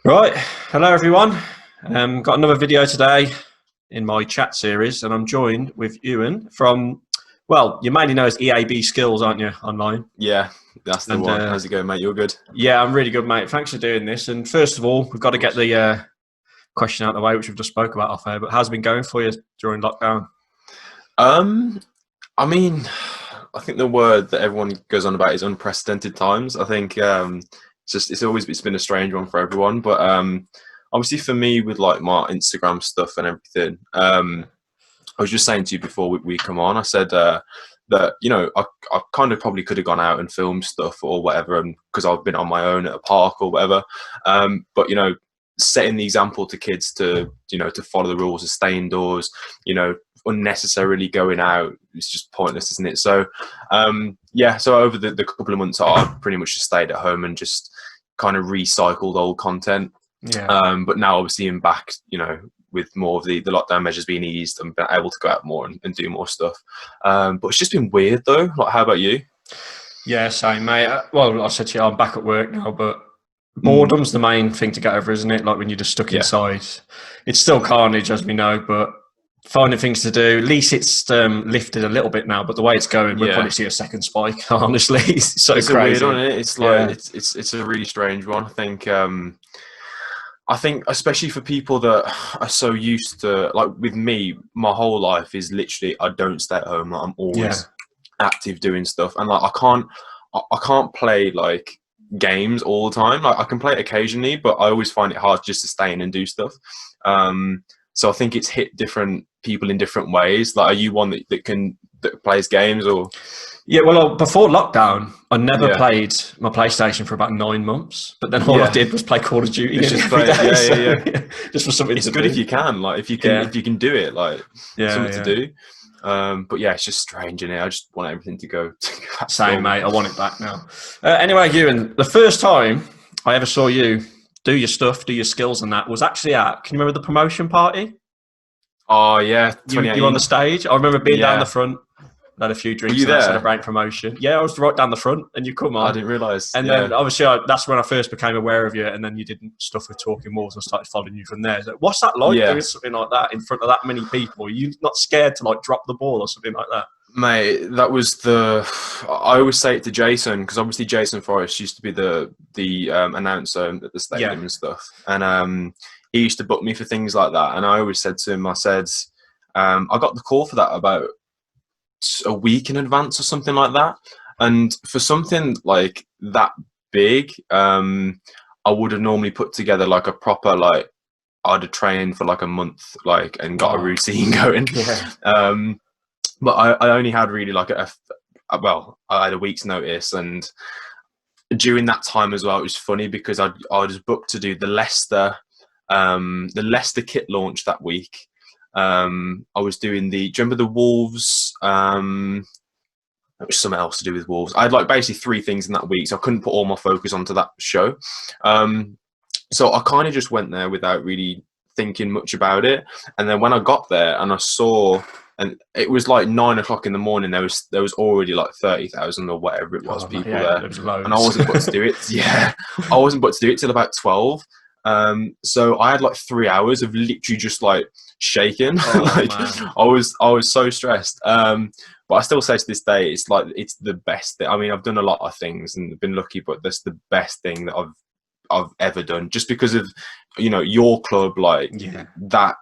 Right, hello everyone. Got another video today in my chat series, and I'm joined with Ewan from, well, you mainly know as EABskills, aren't you, online? Yeah, that's the And one. How's it going, mate? You're good? yeah, I'm really good, mate. Thanks for doing this. And first of all, we've got to get the question out of the way, which we've just spoke about off air. But how's it been going for you during lockdown? Um, I mean, I think the word that everyone goes on about is unprecedented times. I think it's been a strange one for everyone, but obviously for me with like my Instagram stuff and everything, I was just saying to you before we come on, I said that I kind of probably could have gone out and filmed stuff or whatever, and because I've been on my own at a park or whatever, but setting the example to kids to follow the rules, to stay indoors, unnecessarily going out, it's just pointless, isn't it? So so over the couple of months I pretty much just stayed at home and just kind of recycled old content. Yeah. But now obviously I'm back, with more of the lockdown measures being eased, I'm able to go out more and do more stuff. But it's just been weird though. Like, how about you? Yeah, same, mate. Well, I said to you, I'm back at work now, but boredom's the main thing to get over, isn't it? Like when you're just stuck Yeah. inside. It's still carnage, as we know, but finding things to do. At least it's lifted a little bit now, but the way it's going, we'll probably see a second spike. Honestly, it's so It's crazy. a weird one, isn't it? It's like it's a really strange one. I think especially for people that are so used to, like with me, my whole life is literally I don't stay at home. Like, I'm always active doing stuff, and like I can't play like games all the time. Like I can play it occasionally, but I always find it hard just to stay in and do stuff. So I think it's hit different people in different ways. Like, are you one that plays games or? Yeah, well, before lockdown, I never Yeah. played my PlayStation for about 9 months. But then all I Yeah. did was play Call of Duty It's just every play it. day. Yeah. Just for something It's to good do. if you can, like if you can do it, like something to do. But yeah, it's just strange, innit? I just want everything to go. Same, mate. I want it back now. Anyway, Ewan, the first time I ever saw you do your stuff, do your skills and that was actually at, can you remember the promotion party? Oh yeah, You on the 2018. stage? I remember being down the Yeah. front, had a few Were drinks you and that, there? celebrating promotion. Yeah, I was right down the front and you come I on. didn't realise. And then Yeah. obviously that's when I first became aware of you, and then you did stuff with Talking Walls and started following you from there. So what's that like Yeah. doing something like that in front of that many people? Are you not scared to like drop the ball or something like that? Mate, that was I always say it to Jason, because obviously Jason Forrest used to be the announcer at the stadium and stuff, and he used to book me for things like that. And I always said to him, I said, I got the call for that about a week in advance or something like that. And for something like that big, I would have normally put together like a proper like I'd have trained for like a month, like, and got a routine going. But I only had really like I had a week's notice, and during that time as well, it was funny because I was booked to do the Leicester kit launch that week. I was doing do you remember the Wolves? It was something else to do with Wolves. I had like basically 3 things in that week, so I couldn't put all my focus onto that show. So I kind of just went there without really thinking much about it. And then when I got there and I saw, and it was like 9 o'clock in the morning, there was already like 30,000 or whatever it was people there, and I wasn't about to do it. Yeah, I wasn't about to do it till about 12. So I had like 3 hours of literally just like shaking. Like I was so stressed. But I still say to this day, it's like it's the best thing. I mean, I've done a lot of things and been lucky, but that's the best thing that I've ever done, just because of your club, like that,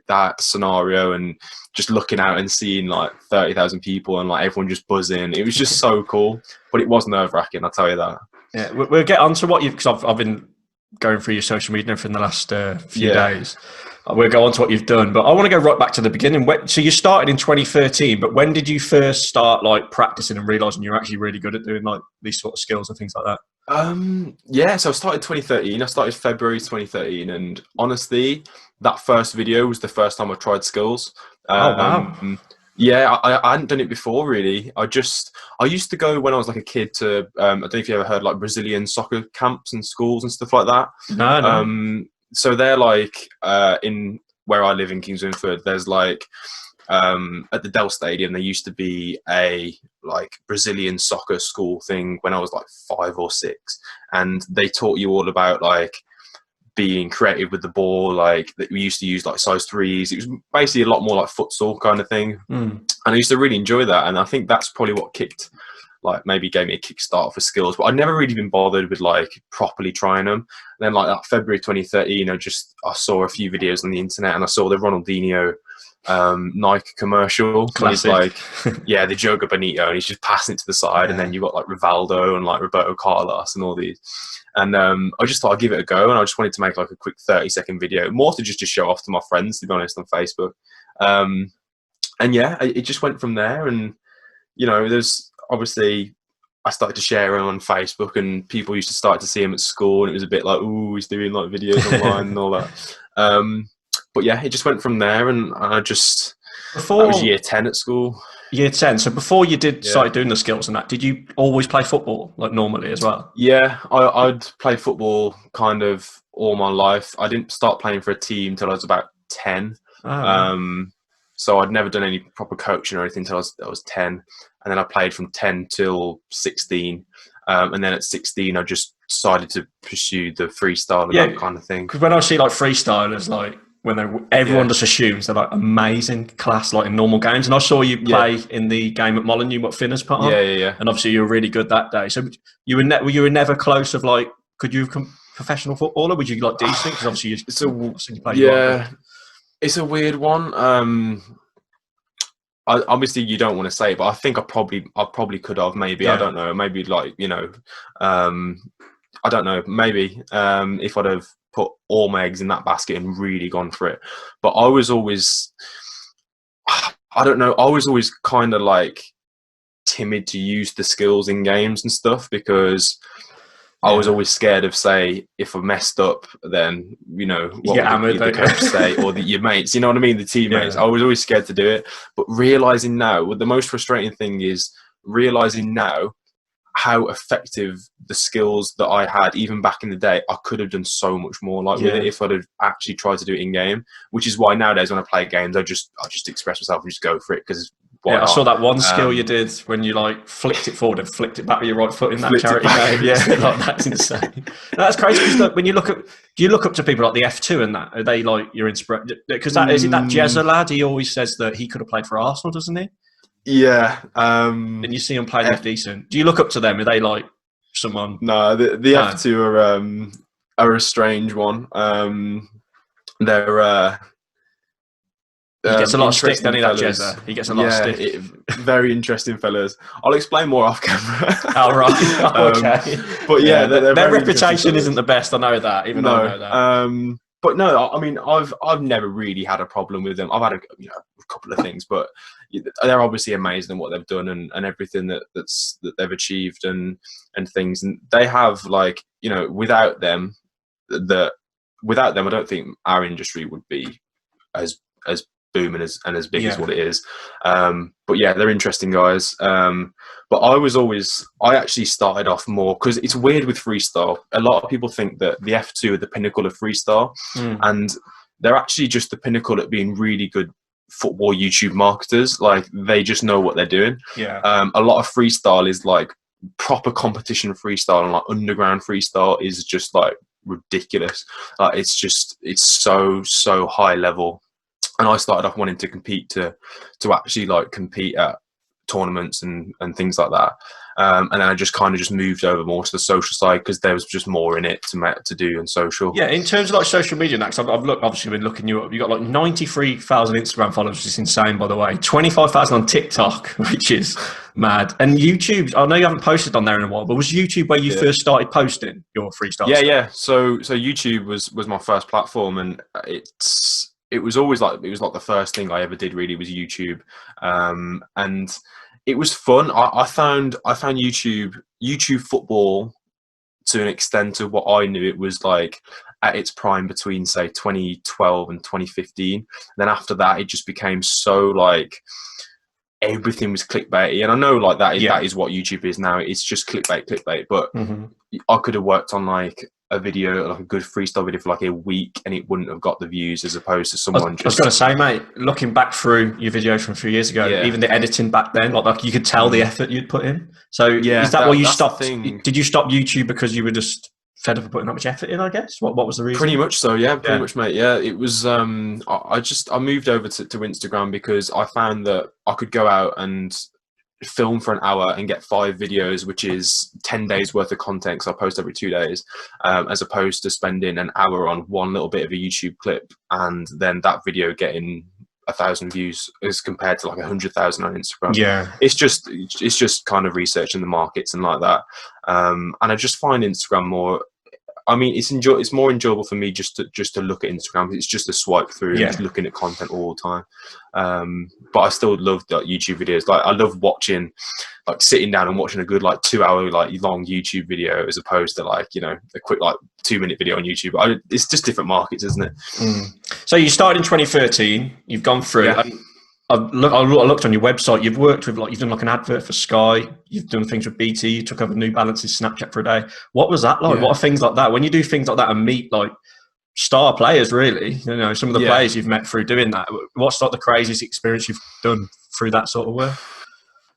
that scenario, and just looking out and seeing like 30,000 people and like everyone just buzzing. It was just so cool, but it was nerve-wracking, I'll tell you that. Yeah, we'll get on to what you've, because I've been going through your social media for the last few days. We'll go on to what you've done, but I want to go right back to the beginning. So you started in 2013, but when did you first start like practicing and realizing you're actually really good at doing like these sort of skills and things like that? So I started 2013. I started February 2013, and honestly, that first video was the first time I tried skills. Wow. Yeah, I hadn't done it before really. I used to go when I was like a kid to I don't know if you ever heard like Brazilian soccer camps and schools and stuff like that. No. So they're like in where I live in Kings Winford, there's like at the Dell Stadium, there used to be a like Brazilian soccer school thing when I was like 5 or 6, and they taught you all about like being creative with the ball. Like that we used to use like size 3s. It was basically a lot more like futsal kind of thing. And I used to really enjoy that. And I think that's probably what maybe gave me a kickstart for skills. But I'd never really been bothered with like properly trying them. And then like that February 2013, I saw a few videos on the internet, and I saw the Ronaldinho Nike commercial. He's like, yeah, the Joga Bonito, and he's just passing it to the side, and then you've got like Rivaldo and like Roberto Carlos and all these. And I just thought I'd give it a go, and I just wanted to make like a quick 30-second video, more to just show off to my friends, to be honest, on Facebook. And yeah, it just went from there. And there's obviously, I started to share him on Facebook, and people used to start to see him at school, and it was a bit like, ooh, he's doing like videos online and all that. But yeah, it just went from there, and I just, that was year 10 at school. Year 10. So before you started doing the skills and that, did you always play football like normally as well? Yeah, I'd play football kind of all my life. I didn't start playing for a team till I was about 10. So I'd never done any proper coaching or anything until I was 10. And then I played from 10 till 16. And then at 16, I just decided to pursue the freestyle and that kind of thing. Because when I see like freestylers, like everyone just assumes they're like amazing class, like in normal games. And I saw you play in the game at Molineux, what Finn has put on. Yeah. And obviously you were really good that day. So you were never close of like, could you become professional footballer? Would you like decent? Because obviously you play. It's a weird one. Obviously you don't want to say it, but I think I probably could have, maybe. I don't know. Maybe like, I don't know. Maybe if I'd have put all my eggs in that basket and really gone for it. But I was always, I don't know, I was always kind of like timid to use the skills in games and stuff, because I was always scared of, say, if I messed up, then, what would the coach say, or your mates, you know what I mean? The teammates. I was always scared to do it. But realising now, the most frustrating thing is realising now how effective the skills that I had, even back in the day, I could have done so much more with it if I'd have actually tried to do it in game. Which is why nowadays when I play games, I just express myself and just go for it, because I saw that one skill you did when you like flicked it forward and flicked it back with your right foot in that charity game. Yeah, like, that's insane. That's crazy, because when you look do you look up to people like the F2 and that? Are they like your inspiration? Because is it that Jezza lad? He always says that he could have played for Arsenal, doesn't he? Yeah. And you see him playing decent. Do you look up to them? Are they like someone? No, the F2 are a strange one. They're he gets a lot of stick, doesn't he, that Jezza? He gets a lot of stick. Very interesting fellas. I'll explain more off camera. Oh, right. Okay. But yeah, their reputation isn't the best. I know that, even though I know that. But no, I mean, I've never really had a problem with them. I've had a couple of things, but they're obviously amazing in what they've done and everything that they've achieved and things. And they have, like, without them, I don't think our industry would be as booming and as big as what it is. But yeah, they're interesting guys. But I actually started off more, because it's weird with freestyle. A lot of people think that the F2 are the pinnacle of freestyle, and they're actually just the pinnacle at being really good football YouTube marketers. Like, they just know what they're doing. A lot of freestyle is like proper competition freestyle, and like underground freestyle is just like ridiculous. Like, it's so high level. And I started off wanting to compete to actually like compete at tournaments and things like that. And then I just kind of just moved over more to the social side, because there was just more in it to do on social. Yeah, in terms of like social media next, I've obviously been looking you up. You've got like 93,000 Instagram followers, which is insane, by the way. 25,000 on TikTok, which is mad. And YouTube, I know you haven't posted on there in a while, but was YouTube where you first started posting your freestyle stuff? Yeah. So YouTube was my first platform, and it was always like, it was like the first thing I ever did really was YouTube. And it was fun. I found YouTube football to an extent of what I knew it was like at its prime between, say, 2012 and 2015. And then after that, it just became so like everything was clickbaity. And I know like that is what YouTube is now. It's just clickbait. But I could have worked on like a video, like a good freestyle video, for like a week, and it wouldn't have got the views, as opposed to someone I was going to say, mate, looking back through your videos from a few years ago, even the editing back then, like you could tell the effort you'd put in. So is that why you stopped? Did you stop YouTube because you were just fed up of putting that much effort in, I guess. What was the reason? Pretty much so, yeah. Pretty much, mate. Yeah, it was. I moved over to Instagram because I found that I could go out and film for an hour and get 5 videos, which is 10 days worth of content, because I post every 2 days, as opposed to spending an hour on one little bit of a YouTube clip and then that video getting 1,000 views as compared to like 100,000 on Instagram. Yeah, it's just kind of researching the markets and like that. And I just find Instagram more. I mean, it's more enjoyable for me just to look at Instagram. It's just a swipe through and just looking at content all the time. But I still love like YouTube videos. Like I love watching, like sitting down and watching a good like 2 hour like long YouTube video as opposed to like, you know, a quick like 2-minute video on YouTube. It's just different markets, isn't it? So you started in 2013. You've gone through. Yeah. I looked on your website. You've worked with you've done like an advert for Sky. You've done things with BT. You took over New Balance's Snapchat for a day. What was that like? Yeah. What are things like that? When you do things like that and meet like star players, really, you know, some of the players you've met through doing that. What's like the craziest experience you've done through that sort of work?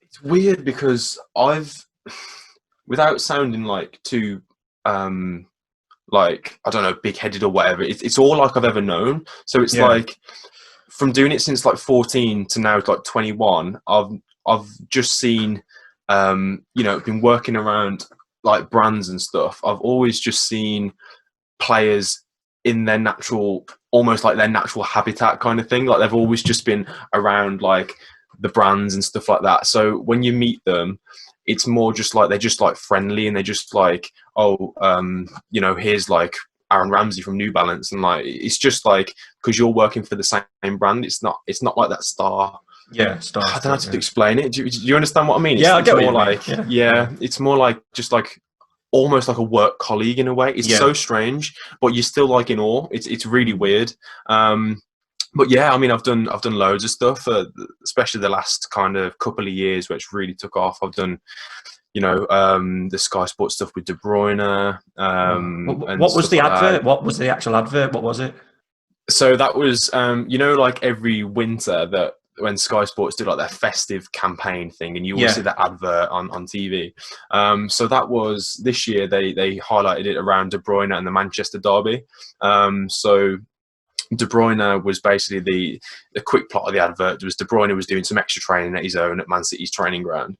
It's weird because without sounding like too, like I don't know, big-headed or whatever. It's all like I've ever known. So it's like. From doing it since like 14 to now like 21, I've just seen, you know, been working around like brands and stuff. I've always just seen players in their natural, almost like their natural habitat kind of thing. Like they've always just been around like the brands and stuff like that. So when you meet them, it's more just like they're just like friendly and they're just like, oh, you know, here's like Aaron Ramsey from New Balance, and like it's just like because you're working for the same brand, it's not like that star. Yeah, star. I don't know how to explain it. Do you understand what I mean? Yeah, I get more what you like mean. it's more like just like almost like a work colleague in a way. It's so strange, but you're still like in awe. It's really weird. But yeah, I mean, I've done loads of stuff, especially the last kind of couple of years, which really took off. I've done. You know, the Sky Sports stuff with Bruyne. What was the advert? What was the actual advert? What was it? So that was, you know, like every winter that when Sky Sports did like their festive campaign thing, and you always see that advert on TV. So that was this year. They highlighted it around De Bruyne and the Manchester derby. So De Bruyne was basically the quick plot of the advert was De Bruyne was doing some extra training at his own at Man City's training ground.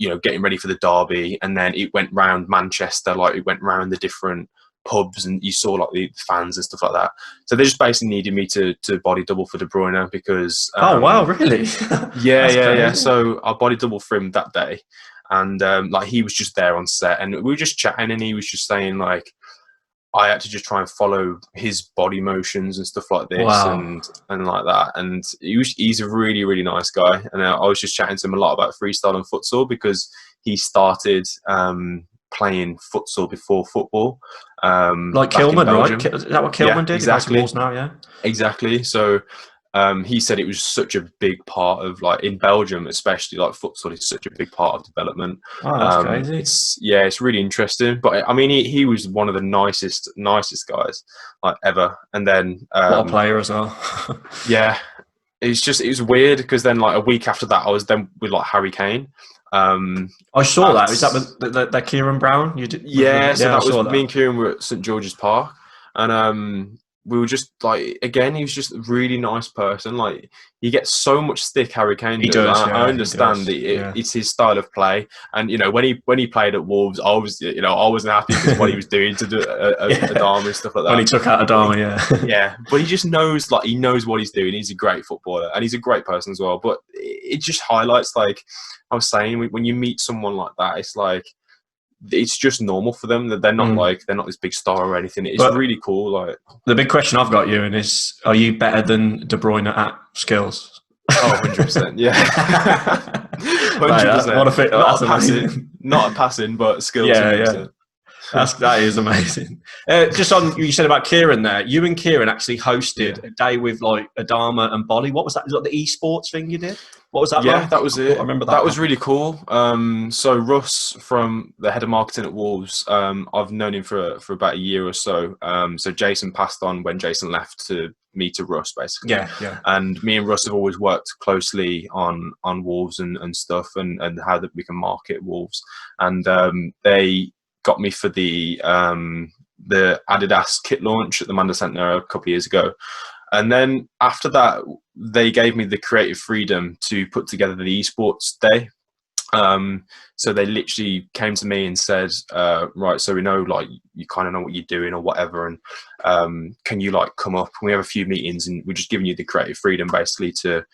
You know, getting ready for the derby, and then it went round Manchester, like it went round the different pubs, and you saw like the fans and stuff like that. So they just basically needed me to body double for De Bruyne because. Oh wow, really? yeah. So I body double for him that day, and like he was just there on set, and we were just chatting, and he was just saying like. I had to just try and follow his body motions and stuff like this, and like that. And he's a really, really nice guy. And I was just chatting to him a lot about freestyle and futsal because he started playing futsal before football. Like Kilman, right? Is that what Kilman did? Exactly. Now, exactly. So he said it was such a big part of like in Belgium, especially like futsal is such a big part of development. Oh, that's crazy. It's really interesting. But I mean, he was one of the nicest guys like ever. And then what a player as well. Yeah, it was weird because then like a week after that, I was then with like Harry Kane. I saw that. Is that the Kieran Brown? You did? Yeah, so that was me and Kieran were at St George's Park, and we were just like, again, he was just a really nice person. Like he gets so much stick, Harry Kane. He does. I understand that it's his style of play, and you know when he played at Wolves, I wasn't happy with what he was doing to do Adama and stuff like that. When he took out Adama, yeah, but he just knows what he's doing. He's a great footballer, and he's a great person as well. But it just highlights, like I was saying, when you meet someone like that, it's like. It's just normal for them that they're not this big star or anything. It's really cool. Like the big question I've got, Ewan, is: are you better than De Bruyne at skills? Oh, 100%. Yeah, 100%. Not a passing, but skills. Yeah, 100%. That is amazing. Just on you said about Kieran there. You and Kieran actually hosted a day with like Adama and Boly. What was that? Was that the esports thing you did? What was that? Yeah, like? that was it. I remember that. That was really cool. So Russ, from the head of marketing at Wolves, I've known him for about a year or so. So Jason passed on when Jason left to me to Russ, basically. Yeah. And me and Russ have always worked closely on Wolves and stuff, and how that we can market Wolves. And they got me for the Adidas kit launch at the Manchester Centre a couple of years ago. And then after that, they gave me the creative freedom to put together the esports day. So they literally came to me and said, right, so we know like you kind of know what you're doing or whatever, and can you like come up? We have a few meetings, and we're just giving you the creative freedom basically to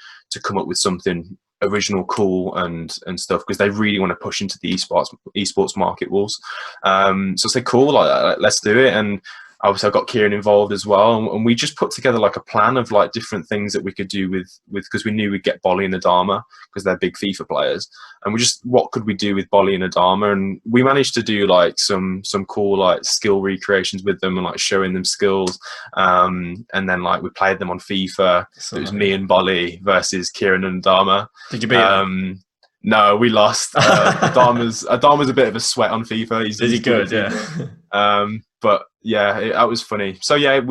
come up with something original, cool, and stuff, because they really want to push into the esports market walls. So I said, cool, like let's do it. And obviously I got Kieran involved as well, and we just put together like a plan of like different things that we could do with because we knew we'd get Boly and Adama because they're big FIFA players, and we just, what could we do with Boly and Adama? And we managed to do like some cool like skill recreations with them and like showing them skills, and then like we played them on FIFA. So it was me and Boly versus Kieran and Adama. Did you beat him? No, we lost. Adama's a bit of a sweat on FIFA. Is he good? Yeah. But yeah, that was funny. So yeah, it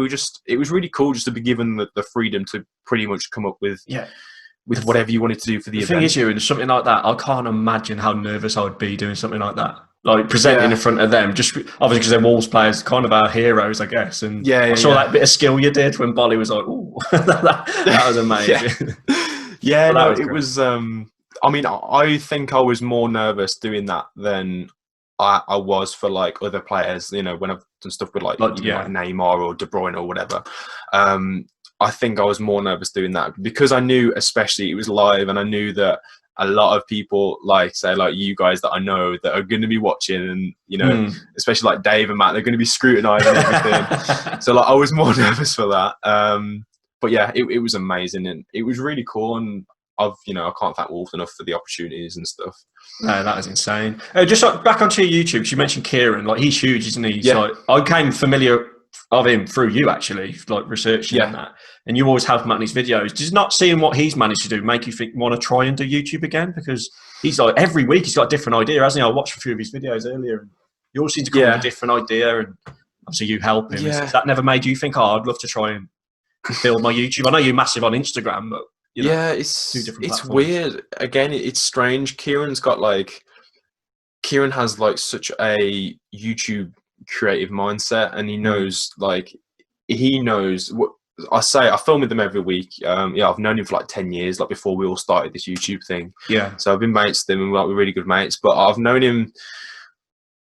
was really cool just to be given the freedom to pretty much come up with whatever you wanted to do for the event. The thing is, Ewan, something like that, I can't imagine how nervous I would be doing something like that. Like presenting in front of them, just obviously because they're Wolves players, kind of our heroes, I guess. And I saw that bit of skill you did when Boly was like, "Ooh, that was amazing." It was. I mean, I think I was more nervous doing that than I was for like other players. You know, when I've done stuff with like Neymar or De Bruyne or whatever. I think I was more nervous doing that because I knew, especially it was live, and I knew that a lot of people, like say like you guys that I know that are going to be watching, and you know, especially like Dave and Matt, they're going to be scrutinising everything. So like I was more nervous for that. But yeah, it was amazing, and it was really cool, and I can't thank Wolves enough for the opportunities and stuff. No, that is insane. Just like back onto your YouTube, you mentioned Kieran. Like he's huge, isn't he? Yeah. Like I came familiar of him through you actually, like researching that. And you always help him out in his videos. Does not seeing what he's managed to do make you want to try and do YouTube again? Because he's like every week he's got a different idea, hasn't he? I watched a few of his videos earlier, and you all seem to come with a different idea, and obviously you help him. Has that never made you think, I'd love to try and build my YouTube? I know you're massive on Instagram, but it's weird. Again, it's strange. Kieran has like such a YouTube creative mindset, and he knows what I say. I film with him every week. I've known him for like 10 years, like before we all started this YouTube thing. Yeah. So I've been mates with him, and we're really good mates. But I've known him.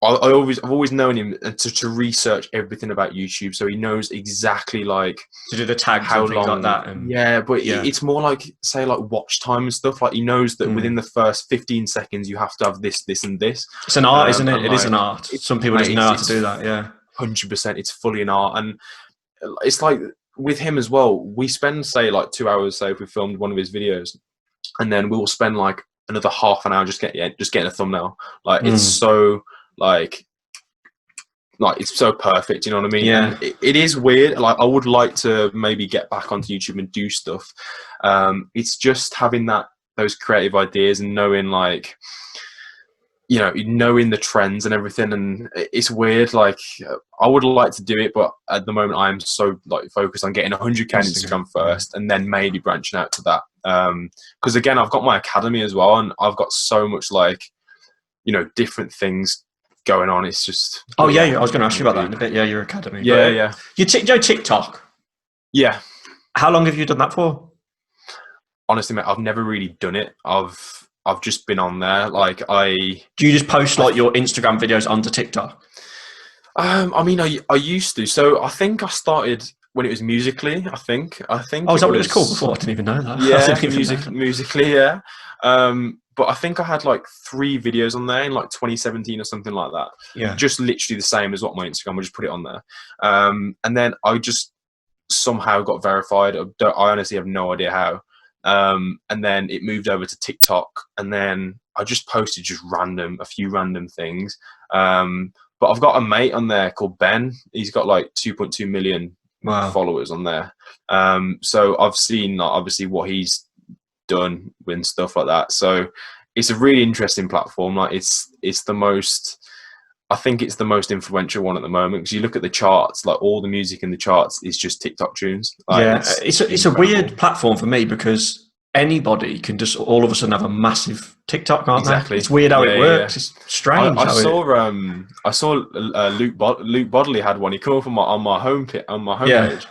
I've always known him to research everything about YouTube, so he knows exactly like to do the tags and things like that. And it's more like say like watch time and stuff. Like he knows that within the first 15 seconds you have to have this, this, and this. It's an art, isn't it? It is an art. Some people just know how to do that. Yeah, 100%. It's fully an art, and it's like with him as well. We spend say like 2 hours, say if we filmed one of his videos, and then we will spend like another half an hour just getting a thumbnail. Like it's so. Like it's so perfect, you know what I mean? Yeah. And it is weird. Like I would like to maybe get back onto YouTube and do stuff. It's just having those creative ideas and knowing like, knowing the trends and everything. And it's weird. Like I would like to do it, but at the moment I'm so like focused on getting 100K on Instagram first, and then maybe branching out to that. Because again, I've got my academy as well, and I've got so much like, different things going on. It's just I was going to ask you about that in a bit. Your academy. You TikTok. Yeah. How long have you done that for? Honestly, mate, I've never really done it. I've just been on there. Like do you just post like your Instagram videos onto TikTok? I mean, I used to. So I think I started when it was Musically. I think. Oh, is that what it was called before? I didn't even know that. Yeah, Musically. Yeah. But I think I had like 3 videos on there in like 2017 or something like that. Yeah. Just literally the same as what my Instagram. I just put it on there. And then I just somehow got verified. I honestly have no idea how. And then it moved over to TikTok, and then I just posted a few random things. But I've got a mate on there called Ben. He's got like 2.2 million followers on there. So I've seen obviously what he's done with stuff like that. So it's a really interesting platform. Like it's the most, I think it's the most influential one at the moment, because you look at the charts, like all the music in the charts is just TikTok tunes. Like, it's a weird platform for me, because anybody can just all of a sudden have a massive TikTok, can't Exactly. they? It's weird how it works. It's strange. I saw Luke Bodley had one. He came up on my homepage.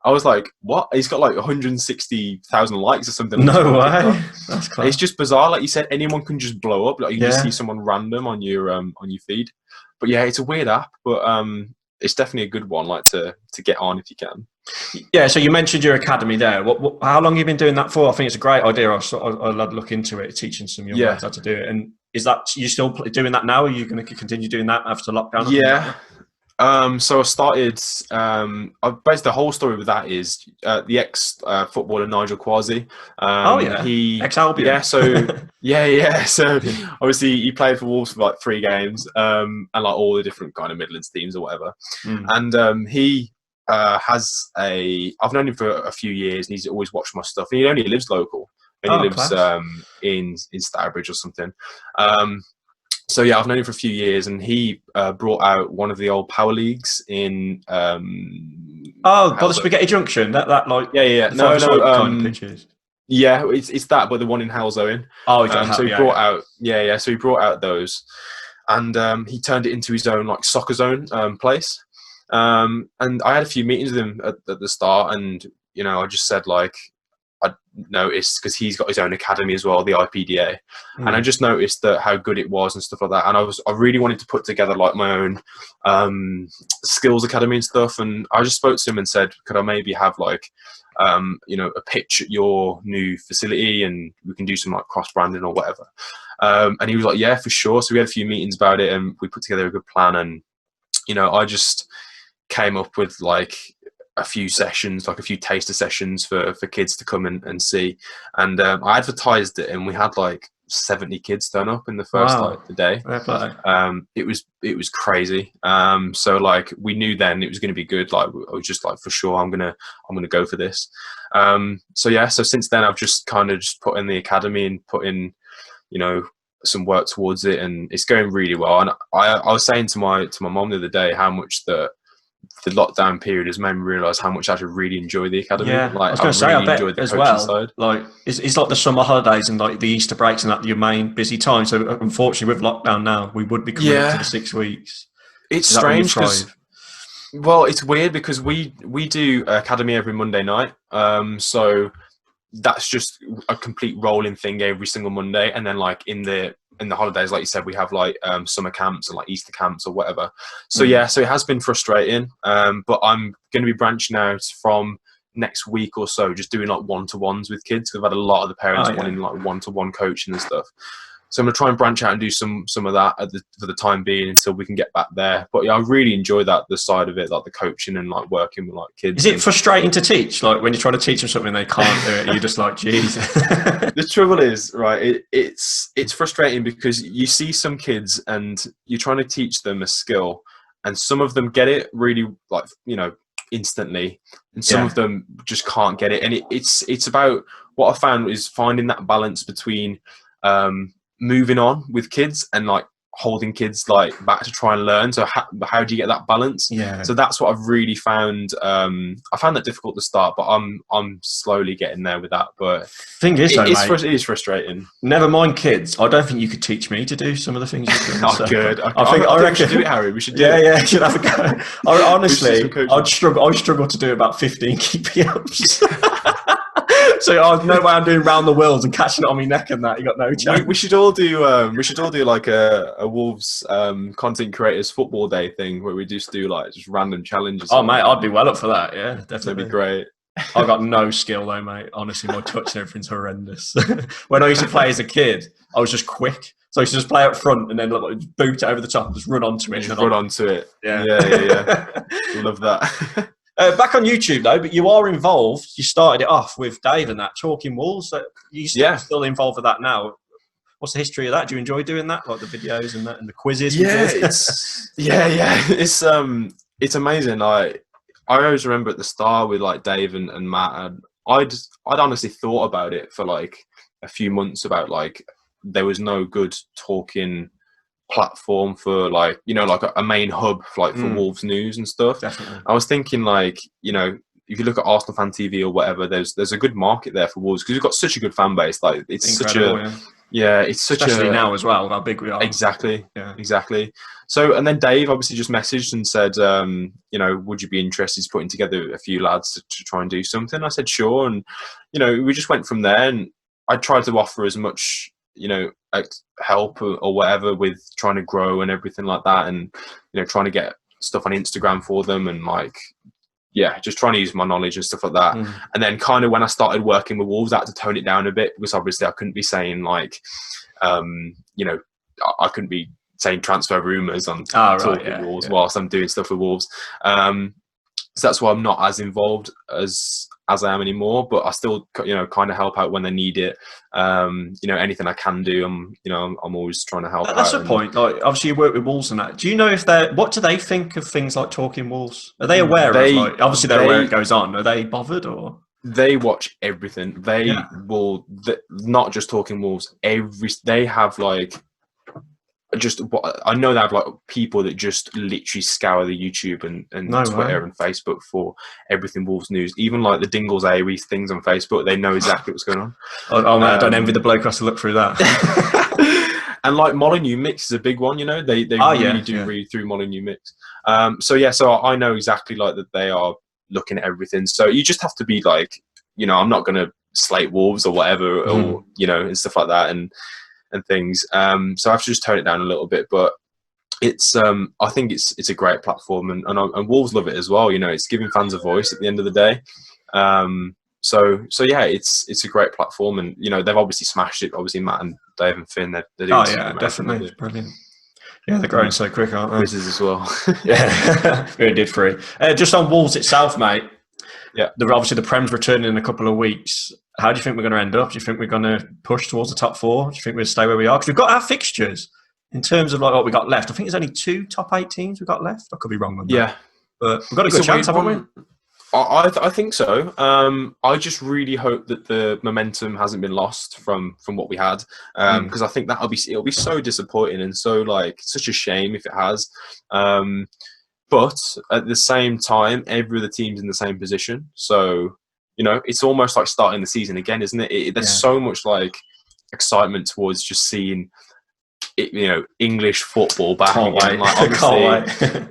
I was like, what? He's got like 160,000 likes or something. No way. That's crazy. It's just bizarre. Like you said, anyone can just blow up. Like you just see someone random on your feed. But yeah, it's a weird app, but it's definitely a good one, like to get on if you can. Yeah. So you mentioned your academy there. How long have you been doing that for? I think it's a great idea. I'd look into it, teaching some young lads how to do it. And is that you still doing that now? Are you going to continue doing that after lockdown? Yeah. So I started. Basically, the whole story with that is the ex-footballer Nigel Quasi. He ex-Albion. Yeah. So yeah. So obviously he played for Wolves for like 3 games, and like all the different kind of Midlands teams or whatever. And he has I've known him for a few years, and he's always watched my stuff. And he only lives local. And he lives in Stourbridge or something. So yeah, I've known him for a few years, and he brought out one of the old power leagues in. By the Spaghetti Junction. That like no kind of pitches. Yeah, it's that, but the one in Halzowen. Oh, so he brought out so he brought out those, and he turned it into his own like soccer zone place. And I had a few meetings with him at the start, and I just said like, I noticed because he's got his own academy as well, the IPDA, and I just noticed that how good it was and stuff like that. And I really wanted to put together like my own skills academy and stuff. And I just spoke to him and said, could I maybe have like a pitch at your new facility, and we can do some like cross branding or whatever. And he was like, yeah, for sure. So we had a few meetings about it, and we put together a good plan. And I just came up with like a few sessions, like a few taster sessions for kids to come and see. And I advertised it, and we had like 70 kids turn up in the first the day. It was crazy. So like we knew then it was going to be good. Like I was just like, for sure, I'm gonna go for this. So since then I've just kind of just put in the academy and put in some work towards it, and it's going really well. And I was saying to my mom the other day how much the lockdown period has made me realise how much I actually really enjoy the academy. Yeah, like, I was going to say, really I bet enjoyed the as coaching well. Side. Like it's like the summer holidays and like the Easter breaks and that your main busy time. So unfortunately, with lockdown now, we would be coming up to the 6 weeks. It's strange because, well, it's weird because we do academy every Monday night. So that's just a complete rolling thing every single Monday, and then like in the holidays, like you said, we have like summer camps and like Easter camps or whatever. So so it has been frustrating, but I'm going to be branching out from next week or so, just doing like one-to-ones with kids. I've had a lot of the parents wanting like one-to-one coaching and stuff. So I'm going to try and branch out and do some of that for the time being until we can get back there. But yeah, I really enjoy the side of it, like the coaching and like working with like kids. Is it frustrating to teach? Like when you're trying to teach them something they can't do it, you're just like, geez. The trouble is, right, it's frustrating because you see some kids and you're trying to teach them a skill, and some of them get it really like, instantly, and some of them just can't get it. And it's about, what I found is finding that balance between moving on with kids and like holding kids like back to try and learn. So how do you get that balance? So that's what I've really found. I found that difficult to start, but I'm slowly getting there with that. But thing is, it is frustrating. Never mind kids. I don't think you could teach me to do some of the things you've done. Good. I reckon we should do it, Harry. We should do it. Yeah, you should have a go. Honestly, I'd struggle to do about 15 keepy ups. So no way I'm doing round the world and catching it on my neck and that. You got no chance. We should all do like a Wolves content creators football day thing where we just do like just random challenges. Oh mate, I'd be well up for that. Yeah, definitely. That'd be great. I've got no skill though, mate. Honestly, my touch and everything's horrendous. When I used to play as a kid, I was just quick. So I used to just play up front and then like, boot it over the top and just run onto it. Yeah. Love that. Back on YouTube though, but you are involved. You started it off with Dave and that Talking Wolves. You still involved with that now. What's the history of that? Do you enjoy doing that, like the videos and the quizzes? It's amazing. I always remember at the start with like Dave and Matt, and I'd honestly thought about it for like a few months about like there was no good talking platform for like like a main hub for like for Wolves news and stuff. Definitely. I was thinking like if you look at Arsenal fan TV or whatever, there's a good market there for Wolves because we've got such a good fan base. Like it's Incredible, such a it's such especially a now as well, how big we are. Exactly. So and then Dave obviously just messaged and said, would you be interested in putting together a few lads to try and do something? I said sure, and we just went from there. And I tried to offer as much help or whatever with trying to grow and everything like that, and trying to get stuff on Instagram for them and just trying to use my knowledge and stuff like that. And then kind of when I started working with Wolves, I had to tone it down a bit because obviously I couldn't be saying I couldn't be saying transfer rumours on talking Wolves whilst I'm doing stuff with Wolves. So that's why I'm not as involved as I am anymore, but I still kind of help out when they need it. Anything I can do, I'm always trying to help out. That's the point. Like, obviously you work with Wolves and that. Do you know if what do they think of things like Talking Wolves? Are they aware of obviously they're aware it goes on. Are they bothered or? They watch everything. They will not just Talking Wolves. They have I know they have people that just literally scour the YouTube and Twitter and Facebook for everything Wolves news. Even the Dingles Aries things on Facebook, they know exactly what's going on. Oh man, I don't envy the bloke who has to look through that. And Molyneux Mix is a big one. They really do read through Molyneux Mix. So I know exactly that they are looking at everything. So you just have to be I'm not going to slate Wolves or whatever, or and stuff like that and things. So I have to just tone it down a little bit, but it's I think it's a great platform, and Wolves love it as well. It's giving fans a voice at the end of the day. So it's a great platform, and they've obviously smashed it. Obviously Matt and Dave and Finn, they're doing definitely, it's brilliant. Yeah, they're growing so quick, aren't they? Quizzes as well. Very did free. Just on Wolves itself, mate. Yeah, obviously the Prem's returning in a couple of weeks. How do you think we're going to end up? Do you think we're going to push towards the top 4? Do you think we'll stay where we are? Because we've got our fixtures in terms of what we got left. I think there's only 2 top 8 teams we've got left. I could be wrong on that. Yeah, but we've got a good chance, haven't we? I think so. I just really hope that the momentum hasn't been lost from what we had, because I think it'll be so disappointing and so such a shame if it has. But at the same time, every other team's in the same position, so it's almost like starting the season again, isn't it? There's so much excitement towards just seeing English football back again. Obviously,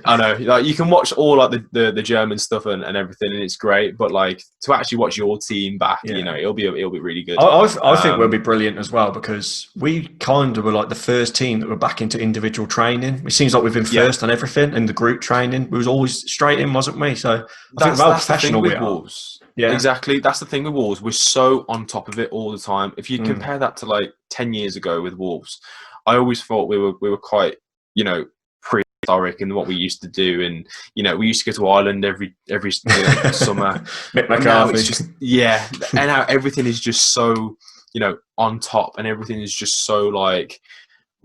I know, you can watch all the German stuff and everything, and it's great. But to actually watch your team back, it'll be really good. I think we'll be brilliant as well, because we kind of were the first team that were back into individual training. It seems like we've been first on everything in the group training. We was always straight in, wasn't we? So I think how professional we are. Wolves. Yeah, exactly. That's the thing with Wolves. We're so on top of it all the time. If you compare that to 10 years ago with Wolves, I always thought we were quite, prehistoric in what we used to do, and we used to go to Ireland every summer. Now it's just and now everything is just so on top, and everything is just so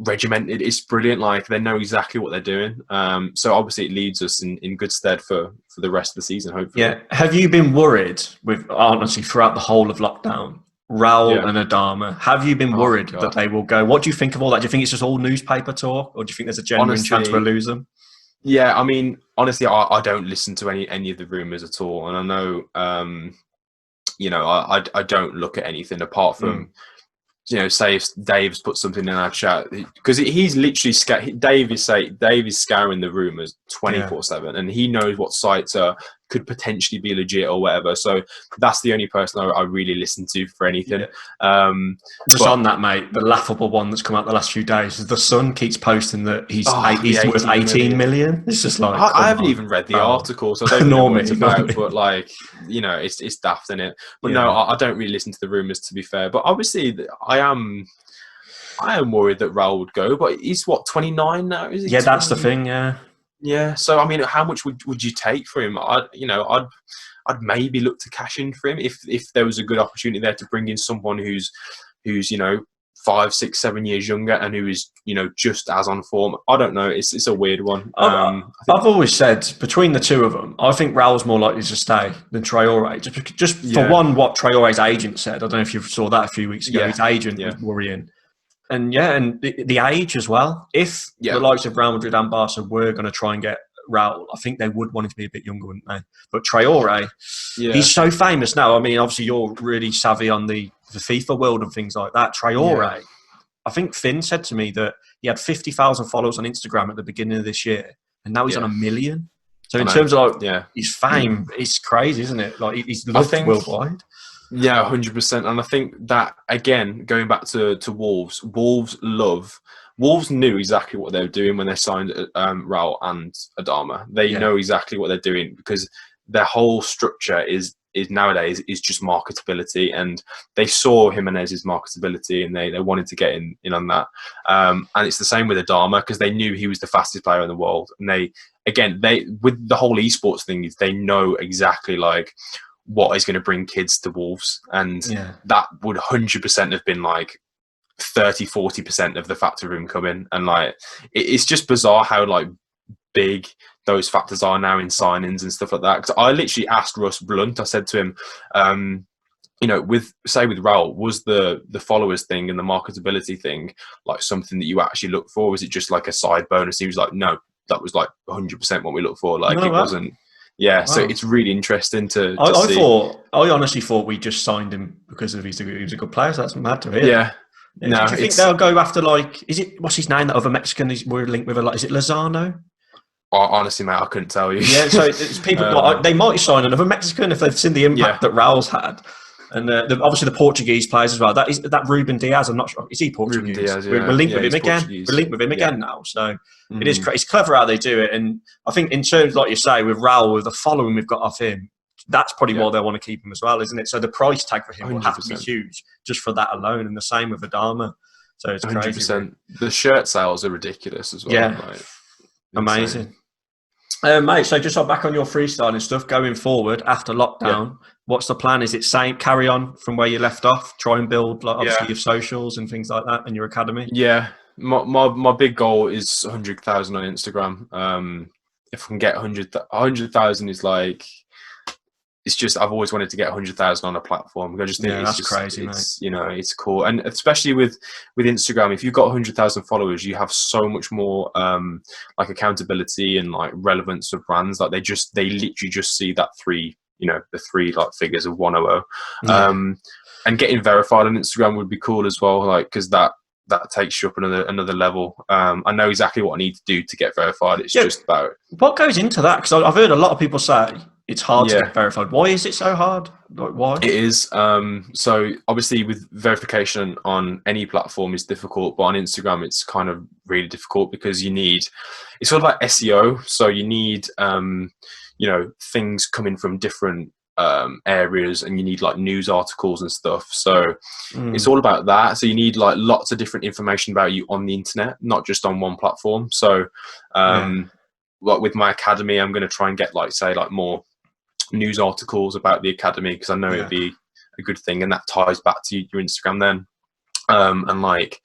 regimented. It's brilliant. They know exactly what they're doing. So obviously it leads us in good stead for the rest of the season, hopefully. Yeah. Have you been worried honestly throughout the whole of lockdown? Raul and Adama, have you been worried that they will go? What do you think of all that? Do you think it's just all newspaper talk, or do you think there's a genuine chance we'll lose them? Yeah, I mean, honestly, I don't listen to any of the rumours at all, and I know, I don't look at anything apart from, say if Dave's put something in our chat, because he's literally Dave is scouring the rumours 24/7, and he knows what sites could potentially be legit or whatever. So that's the only person I really listen to for anything. On that, mate, the laughable one that's come out the last few days is the Sun keeps posting that he's worth 18 million. It's just I haven't even read the article, so I don't know what it's about. But it's daft, isn't it? But no, I don't really listen to the rumours, to be fair. But obviously, I am worried that Raul would go. But he's 29 now, is he? Yeah, that's the thing. Yeah. So I mean, how much would you take for him? I'd maybe look to cash in for him if there was a good opportunity there to bring in someone who's 5, 6, 7 years younger and who is just as on form. I don't know. It's a weird one. I've always said between the two of them, I think Raul's more likely to stay than Traore. Just for one, what Traore's agent said. I don't know if you saw that a few weeks ago. His agent was worrying. And the age as well. If the likes of Real Madrid and Barca were going to try and get Raul, I think they would want him to be a bit younger, wouldn't they? But Traore, Yeah. he's so famous now. I mean, obviously you're really savvy on the FIFA world and things like that. Traore, I think Finn said to me that he had 50,000 followers on Instagram at the beginning of this year, and now he's on 1 million. So in terms of his fame, it's crazy, isn't it? Like he's loved worldwide. Yeah, 100%. And I think that, again, going back to Wolves, Wolves knew exactly what they were doing when they signed Raul and Adama. They know exactly what they're doing because their whole structure is nowadays is just marketability, and they saw Jimenez's marketability and they wanted to get in on that. And it's the same with Adama because they knew he was the fastest player in the world. And they with the whole esports thing, is they know exactly like what is going to bring kids to Wolves, and that would 100% have been like 30-40% of the factor of him coming. And like it's just bizarre how like big those factors are now in signings and stuff like that. Because I literally asked Russ Blunt, I said to him, with Raul, was the followers thing and the marketability thing like something that you actually look for? Was it just like a side bonus? He was like, no, that was like 100% what we look for. Like wasn't. Yeah, so it's really interesting to see. I honestly thought we just signed him because he was a good player. So that's mad to hear. Yeah. No, do you think they'll go after like? Is it what's his name? That other Mexican we're linked with? Like, is it Lozano? Honestly, mate, I couldn't tell you. Yeah, so it's people. They might sign another Mexican if they've seen the impact that Raul's had, and obviously the Portuguese players as well. That Ruben Diaz. I'm not sure. Is he Portuguese? Ruben Diaz, we're linked with him again. We're linked with him again now. So it is. It's clever how they do it, and I think in terms, like you say, with Raul, with the following we've got off him, that's probably why they want to keep him as well, isn't it? So the price tag for him will have to be huge just for that alone, and the same with Adama. So it's 100%. Crazy. The shirt sales are ridiculous as well. Yeah, like, amazing. Mate, so just back on your freestyling stuff going forward after lockdown, what's the plan? Is it carry on from where you left off, try and build like obviously your socials and things like that and your academy? Yeah, my big goal is 100,000 on Instagram. If I can get 100,000 is like, it's just, I've always wanted to get 100,000 on a platform. I just think it's just crazy, mate. It's cool. And especially with Instagram, if you've got 100,000 followers, you have so much more like accountability and like relevance of brands. Like they literally just see that the three like figures of 100. And getting verified on Instagram would be cool as well. Like, cause that takes you up another level. I know exactly what I need to do to get verified. It's just about what goes into that. Cause I've heard a lot of people say it's hard to get verified. Why is it so hard? Like, why? It is. So obviously with verification on any platform is difficult, but on Instagram it's kind of really difficult because it's sort of like SEO. So you need, things coming from different areas, and you need like news articles and stuff. So it's all about that. So you need like lots of different information about you on the internet, not just on one platform. So like with my academy, I'm going to try and get more news articles about the academy because I know it'd be a good thing, and that ties back to your Instagram then. And like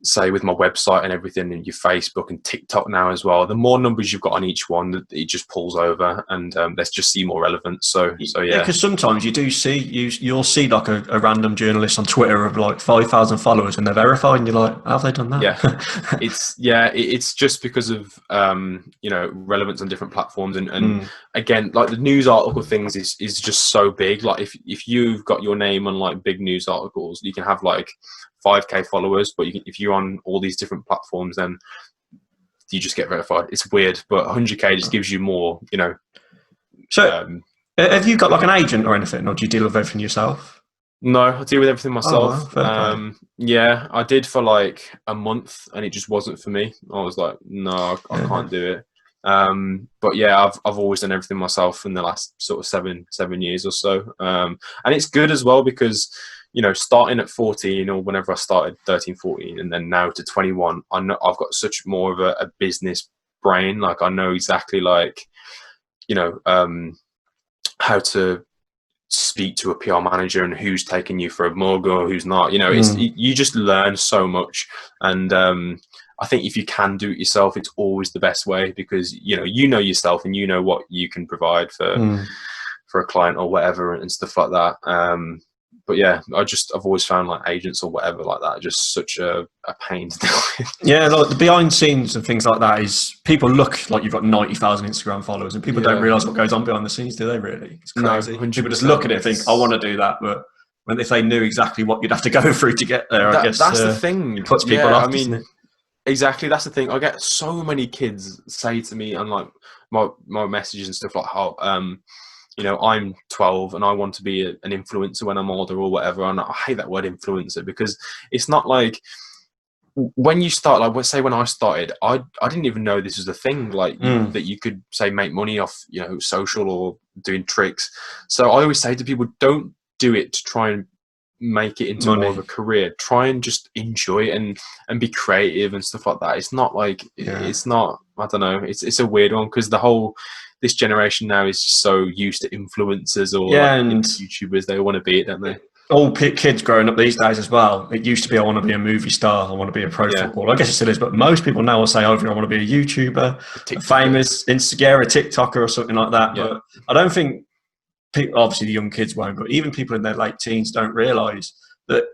say with my website and everything, and your Facebook and TikTok now as well, the more numbers you've got on each one, it just pulls over, and let's just see more relevance. So yeah, because sometimes you'll see like a random journalist on Twitter of like 5,000 followers and they're verified, and you're like, how have they done that? It's just because of relevance on different platforms, and again, like the news article things is just so big. Like if you've got your name on like big news articles, you can have like 5k followers, but if you're on all these different platforms, then you just get verified. It's weird, but 100k just gives you more, So have you got like an agent or anything, or do you deal with everything yourself? No, I deal with everything myself. Yeah, I did for like a month, and it just wasn't for me. I was like, no, I can't do it. But yeah, I've always done everything myself in the last sort of seven years or so. And it's good as well because starting at 14 or whenever I started 13, 14, and then now to 21, I know I've got such more of a business brain. Like I know exactly how to speak to a PR manager and who's taking you for a mug or who's not. You just learn so much. And I think if you can do it yourself, it's always the best way because you know yourself and you know what you can provide for a client or whatever and stuff like that. But yeah, I've always found like agents or whatever like that just such a pain to deal with. Yeah, like the behind scenes and things like that is people look like you've got 90,000 Instagram followers, and people don't realise what goes on behind the scenes, do they? Really, it's crazy. No, people just look at it and think, "I want to do that," but if they knew exactly what you'd have to go through to get there, I guess that's the thing. It puts people off. I mean, exactly. That's the thing. I get so many kids say to me, and like my messages and stuff like, "How, I'm 12 and I want to be an influencer when I'm older or whatever." And I hate that word influencer because it's not like when you start. Like, let's say when I started, I didn't even know this was a thing. Like that you could say make money off social or doing tricks. So I always say to people, don't do it to try and make it into more of a career. Try and just enjoy it and be creative and stuff like that. It's not like it's not. I don't know. It's a weird one because this generation now is so used to influencers or and YouTubers. They want to be it, don't they? All kids growing up these days as well. It used to be, I want to be a movie star. I want to be a pro footballer. I guess it still is, but most people now will say, "Oh, I want to be a YouTuber, a famous Instagram, a TikToker, or something like that." Yeah. But I don't think. Obviously, the young kids won't, but even people in their late teens don't realise that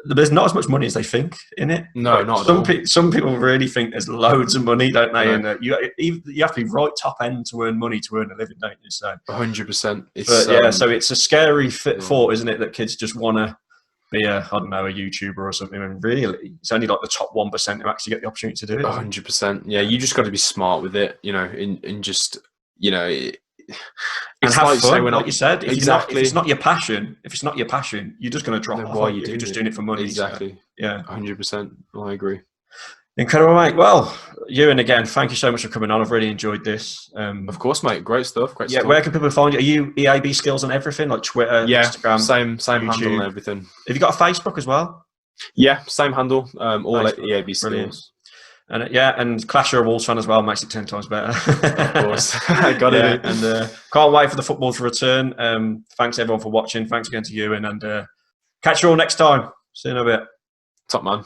there's not as much money as they think in it. No, not at all. Some people really think there's loads of money, don't they? No. And you have to be right top end to earn money to earn a living, don't you? So 100%. So it's a scary thought, isn't it, that kids just want to be a YouTuber or something, and really it's only like the top 1% who actually get the opportunity to do it. 100%. Yeah, you just got to be smart with it, and just and have fun, like you said. If it's not your passion, you're just going to drop off. Why you just doing it for money? Exactly. So, yeah, 100%. I agree. Incredible, mate. Well, Ewan, again, thank you so much for coming on. I've really enjoyed this. Of course, mate. Great stuff. Yeah, where can people find you? Are you EABskills on everything, like Twitter, Instagram? same YouTube. Handle and everything. Have you got a Facebook as well? Yeah, same handle. All at EABskills. And and Clash, you're a Wolves fan as well, makes it 10 times better. Of course. Got it. And can't wait for the football to return. Thanks everyone for watching. Thanks again to Ewan, and catch you all next time. See you in a bit. Top man.